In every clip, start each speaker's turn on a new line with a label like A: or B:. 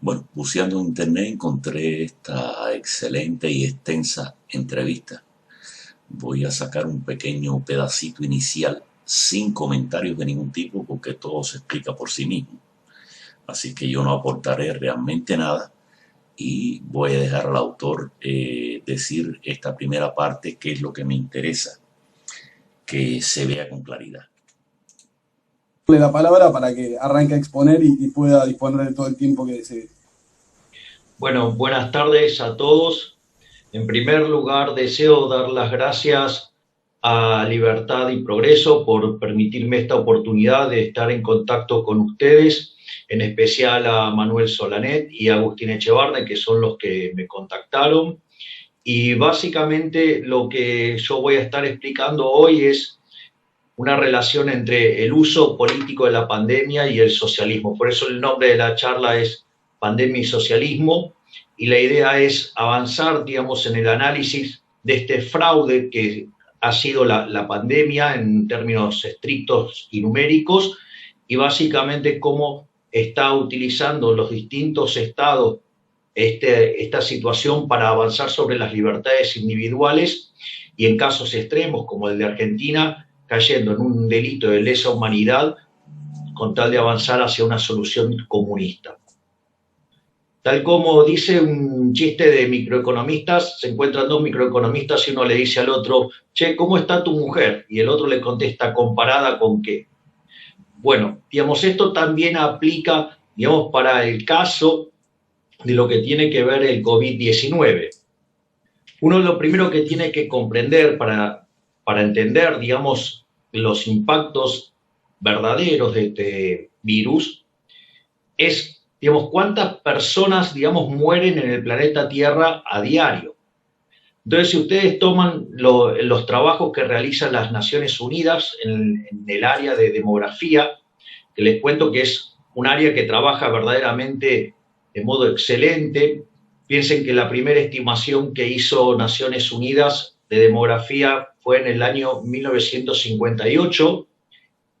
A: Bueno, buceando en internet encontré esta excelente y extensa entrevista. Voy a sacar un pequeño pedacito inicial sin comentarios de ningún tipo porque todo se explica por sí mismo. Así que yo no aportaré realmente nada y voy a dejar al autor decir esta primera parte, que es lo que me interesa que se vea con claridad.
B: La palabra para que arranque a exponer y pueda disponer de todo el tiempo que desee.
C: Bueno, buenas tardes a todos. En primer lugar, deseo dar las gracias a Libertad y Progreso por permitirme esta oportunidad de estar en contacto con ustedes, en especial a Manuel Solanet y a Agustín Echevarne, que son los que me contactaron. Y básicamente lo que yo voy a estar explicando hoy es una relación entre el uso político de la pandemia y el socialismo. Por eso el nombre de la charla es Pandemia y Socialismo, y la idea es avanzar, digamos, en el análisis de este fraude que ha sido la pandemia en términos estrictos y numéricos, y básicamente cómo está utilizando los distintos estados esta situación para avanzar sobre las libertades individuales y en casos extremos como el de Argentina, cayendo en un delito de lesa humanidad con tal de avanzar hacia una solución comunista. Tal como dice un chiste de microeconomistas, se encuentran dos microeconomistas y uno le dice al otro, che, ¿cómo está tu mujer? Y el otro le contesta, ¿comparada con qué? Bueno, digamos, esto también aplica, digamos, para el caso de lo que tiene que ver el COVID-19. Uno lo primero que tiene que comprender para entender, digamos, los impactos verdaderos de este virus es, digamos, cuántas personas, digamos, mueren en el planeta Tierra a diario. Entonces, si ustedes toman los trabajos que realizan las Naciones Unidas en el área de demografía, que les cuento que es un área que trabaja verdaderamente de modo excelente. Piensen que la primera estimación que hizo Naciones Unidas de demografía fue en el año 1958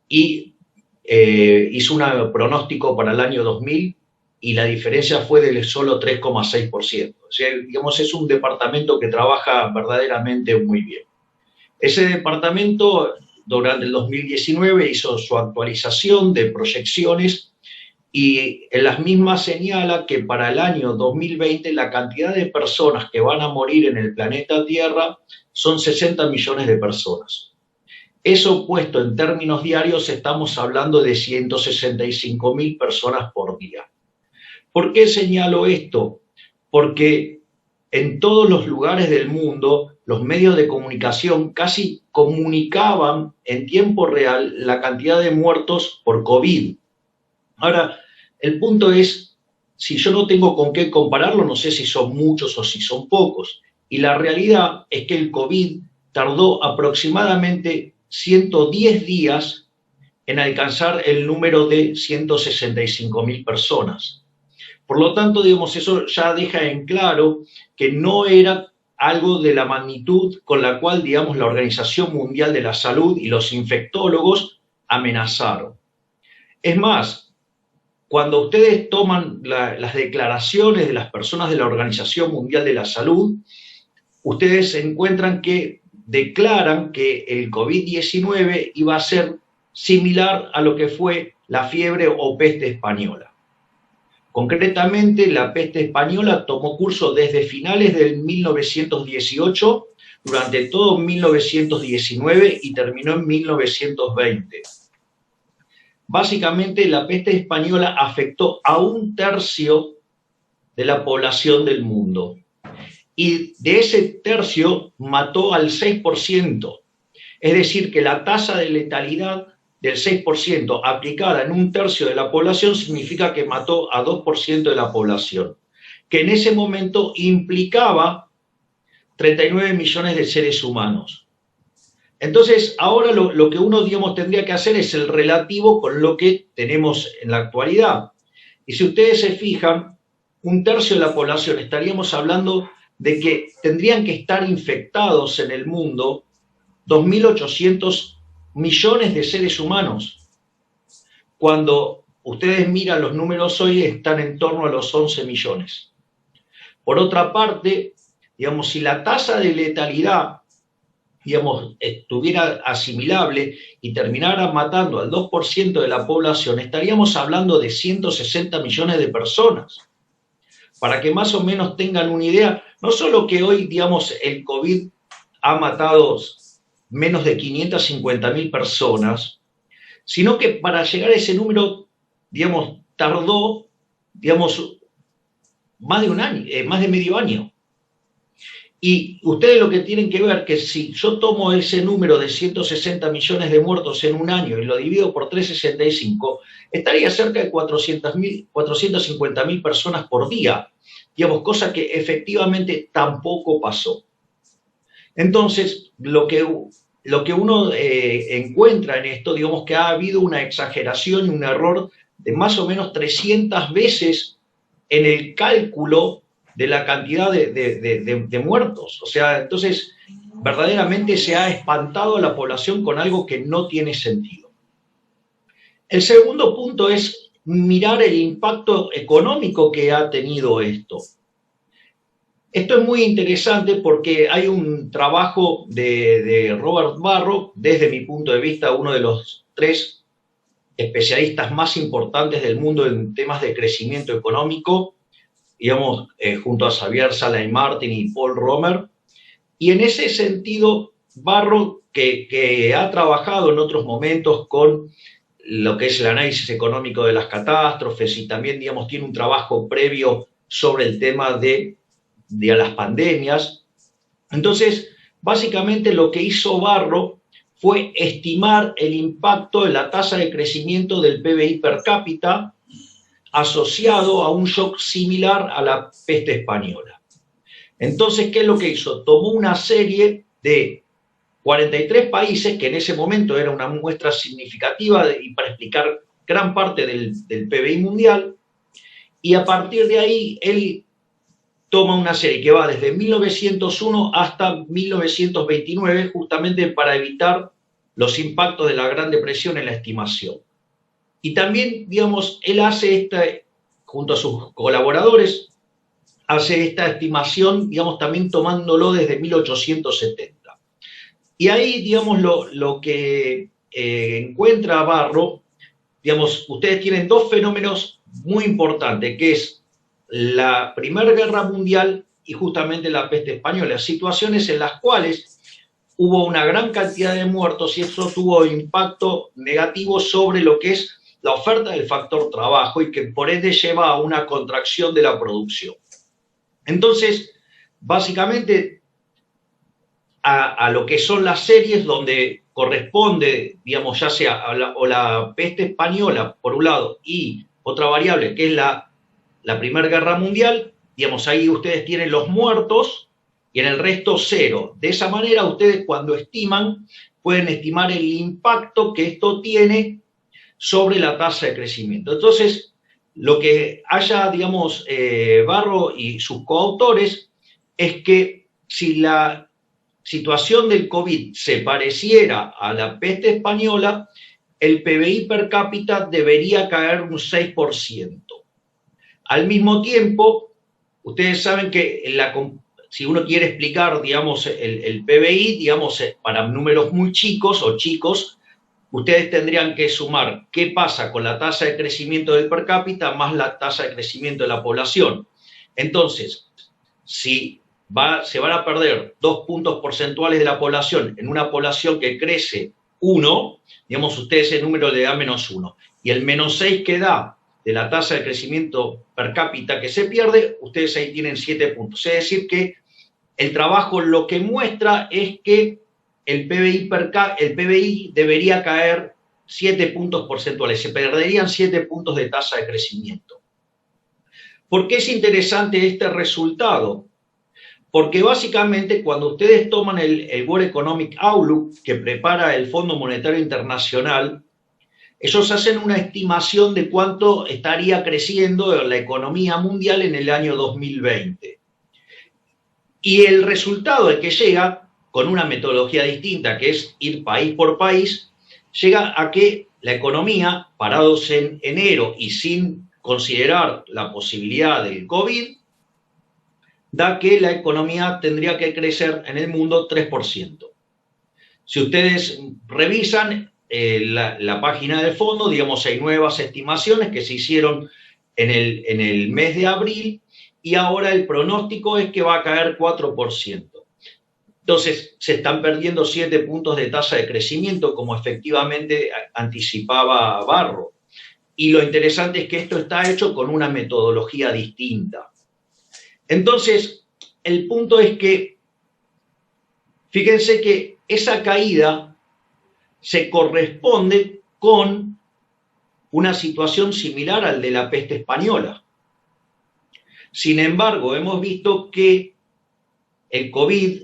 C: y hizo un pronóstico para el año 2000 y la diferencia fue de solo 3,6%. O sea, digamos, es un departamento que trabaja verdaderamente muy bien. Ese departamento durante el 2019 hizo su actualización de proyecciones y en las mismas señala que para el año 2020 la cantidad de personas que van a morir en el planeta Tierra son 60 millones de personas. Eso puesto en términos diarios estamos hablando de 165.000 personas por día. ¿Por qué señalo esto? Porque en todos los lugares del mundo los medios de comunicación casi comunicaban en tiempo real la cantidad de muertos por COVID. Ahora, el punto es, si yo no tengo con qué compararlo, no sé si son muchos o si son pocos. Y la realidad es que el COVID tardó aproximadamente 110 días en alcanzar el número de 165.000 personas. Por lo tanto, digamos, eso ya deja en claro que no era algo de la magnitud con la cual, digamos, la Organización Mundial de la Salud y los infectólogos amenazaron. Es más, cuando ustedes toman las declaraciones de las personas de la Organización Mundial de la Salud, ustedes encuentran que declaran que el COVID-19 iba a ser similar a lo que fue la fiebre o peste española. Concretamente, la peste española tomó curso desde finales del 1918, durante todo 1919 y terminó en 1920. Básicamente, la peste española afectó a 1/3 de la población del mundo. Y de ese tercio mató al 6%. Es decir, que la tasa de letalidad del 6% aplicada en 1/3 de la población significa que mató a 2% de la población, que en ese momento implicaba 39 millones de seres humanos. Entonces, ahora lo que uno, digamos, tendría que hacer es el relativo con lo que tenemos en la actualidad. Y si ustedes se fijan, 1/3 de la población, estaríamos hablando de que tendrían que estar infectados en el mundo 2.800 millones de seres humanos, cuando ustedes miran los números hoy, están en torno a los 11 millones. Por otra parte, digamos, si la tasa de letalidad, digamos, estuviera asimilable y terminara matando al 2% de la población, estaríamos hablando de 160 millones de personas. Para que más o menos tengan una idea, no solo que hoy, digamos, el COVID ha matado menos de 550.000 personas, sino que para llegar a ese número, digamos, tardó, digamos, más de un año, más de medio año. Y ustedes lo que tienen que ver que si yo tomo ese número de 160 millones de muertos en un año y lo divido por 365, estaría cerca de 450.000 personas por día, digamos, cosa que efectivamente tampoco pasó. Entonces, lo que uno encuentra en esto, digamos que ha habido una exageración y un error de más o menos 300 veces en el cálculo de la cantidad de muertos. O sea, entonces, verdaderamente se ha espantado a la población con algo que no tiene sentido. El segundo punto es mirar el impacto económico que ha tenido esto. Esto es muy interesante porque hay un trabajo de Robert Barro, desde mi punto de vista, uno de los 3 especialistas más importantes del mundo en temas de crecimiento económico, digamos, junto a Xavier Salain-Martin y Paul Romer. Y en ese sentido, Barro, que ha trabajado en otros momentos con lo que es el análisis económico de las catástrofes y también, digamos, tiene un trabajo previo sobre el tema de las pandemias. Entonces, básicamente lo que hizo Barro fue estimar el impacto de la tasa de crecimiento del PBI per cápita asociado a un shock similar a la peste española. Entonces, ¿qué es lo que hizo? Tomó una serie de 43 países, que en ese momento era una muestra significativa y para explicar gran parte del PBI mundial, y a partir de ahí él toma una serie que va desde 1901 hasta 1929, justamente para evitar los impactos de la Gran Depresión en la estimación. Y también, digamos, él hace junto a sus colaboradores, hace esta estimación, digamos, también tomándolo desde 1870. Y ahí, digamos, lo que encuentra Barro, digamos, ustedes tienen 2 fenómenos muy importantes, que es la Primera Guerra Mundial y justamente la peste española, situaciones en las cuales hubo una gran cantidad de muertos y eso tuvo impacto negativo sobre lo que es la oferta del factor trabajo y que por ende lleva a una contracción de la producción. Entonces, básicamente, a lo que son las series donde corresponde, digamos, ya sea o la peste española, por un lado, y otra variable, que es la Primera Guerra Mundial, digamos, ahí ustedes tienen los muertos y en el resto 0. De esa manera, ustedes cuando estiman, pueden estimar el impacto que esto tiene sobre la tasa de crecimiento. Entonces, lo que haya, digamos, Barro y sus coautores es que si la situación del COVID se pareciera a la peste española, el PBI per cápita debería caer un 6%. Al mismo tiempo, ustedes saben que si uno quiere explicar, digamos, el PBI, digamos, para números muy chicos o chicos, ustedes tendrían que sumar qué pasa con la tasa de crecimiento del per cápita más la tasa de crecimiento de la población. Entonces, si se van a perder 2 puntos porcentuales de la población en una población que crece 1, digamos, ustedes ese número le da -1. Y el -6 que da de la tasa de crecimiento per cápita que se pierde, ustedes ahí tienen 7 puntos. Es decir que el trabajo lo que muestra es que el PBI debería caer 7 puntos porcentuales, se perderían 7 puntos de tasa de crecimiento. ¿Por qué es interesante este resultado? Porque básicamente cuando ustedes toman el World Economic Outlook que prepara el Fondo Monetario Internacional, ellos hacen una estimación de cuánto estaría creciendo la economía mundial en el año 2020. Y el resultado al que llega, con una metodología distinta, que es ir país por país, llega a que la economía, parados en enero y sin considerar la posibilidad del COVID, da que la economía tendría que crecer en el mundo 3%. Si ustedes revisan la página del fondo, digamos, hay nuevas estimaciones que se hicieron en el mes de abril y ahora el pronóstico es que va a caer 4%. Entonces, se están perdiendo 7 puntos de tasa de crecimiento, como efectivamente anticipaba Barro. Y lo interesante es que esto está hecho con una metodología distinta. Entonces, el punto es que, fíjense que esa caída se corresponde con una situación similar al de la peste española. Sin embargo, hemos visto que el COVID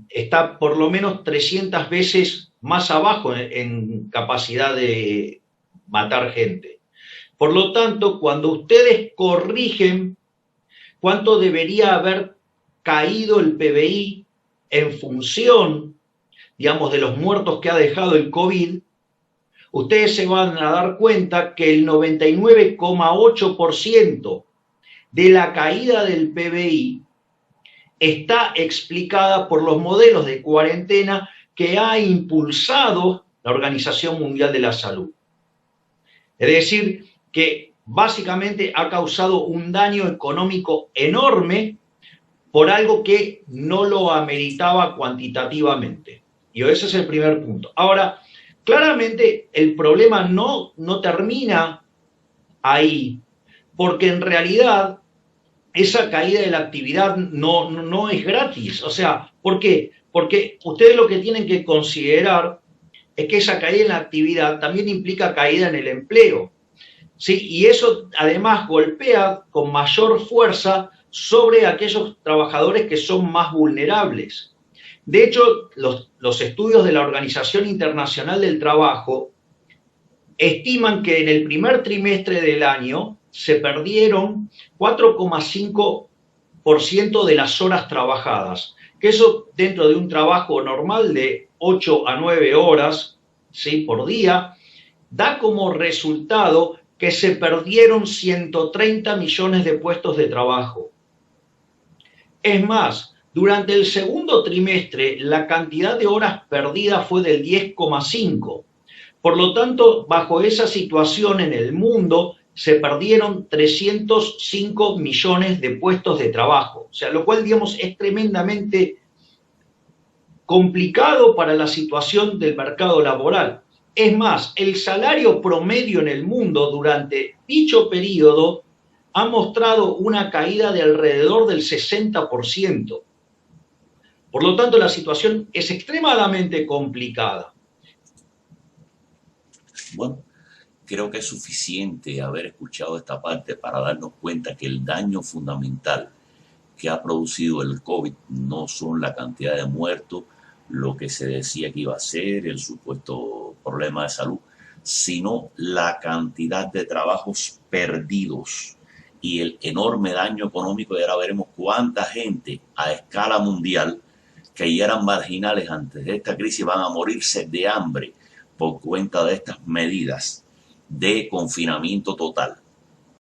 C: está por lo menos 300 veces más abajo en capacidad de matar gente. Por lo tanto, cuando ustedes corrigen cuánto debería haber caído el PBI en función, digamos, de los muertos que ha dejado el COVID, ustedes se van a dar cuenta que el 99,8% de la caída del PBI está explicada por los modelos de cuarentena que ha impulsado la Organización Mundial de la Salud. Es decir, que básicamente ha causado un daño económico enorme por algo que no lo ameritaba cuantitativamente. Y ese es el primer punto. Ahora, claramente el problema no termina ahí, porque en realidad esa caída de la actividad no es gratis. O sea, ¿por qué? Porque ustedes lo que tienen que considerar es que esa caída en la actividad también implica caída en el empleo. ¿Sí? Y eso además golpea con mayor fuerza sobre aquellos trabajadores que son más vulnerables. De hecho, los estudios de la Organización Internacional del Trabajo estiman que en el primer trimestre del año se perdieron 4,5% de las horas trabajadas, que eso dentro de un trabajo normal de 8 a 9 horas, ¿sí?, por día, da como resultado que se perdieron 130 millones de puestos de trabajo. Es más, durante el segundo trimestre la cantidad de horas perdidas fue del 10,5%. Por lo tanto, bajo esa situación en el mundo se perdieron 305 millones de puestos de trabajo. O sea, lo cual, digamos, es tremendamente complicado para la situación del mercado laboral. Es más, el salario promedio en el mundo durante dicho periodo ha mostrado una caída de alrededor del 60%. Por lo tanto, la situación es extremadamente complicada.
A: Bueno, creo que es suficiente haber escuchado esta parte para darnos cuenta que el daño fundamental que ha producido el COVID no son la cantidad de muertos, lo que se decía que iba a ser, el supuesto problema de salud, sino la cantidad de trabajos perdidos y el enorme daño económico. Y ahora veremos cuánta gente a escala mundial que ya eran marginales antes de esta crisis van a morirse de hambre por cuenta de estas medidas de confinamiento total.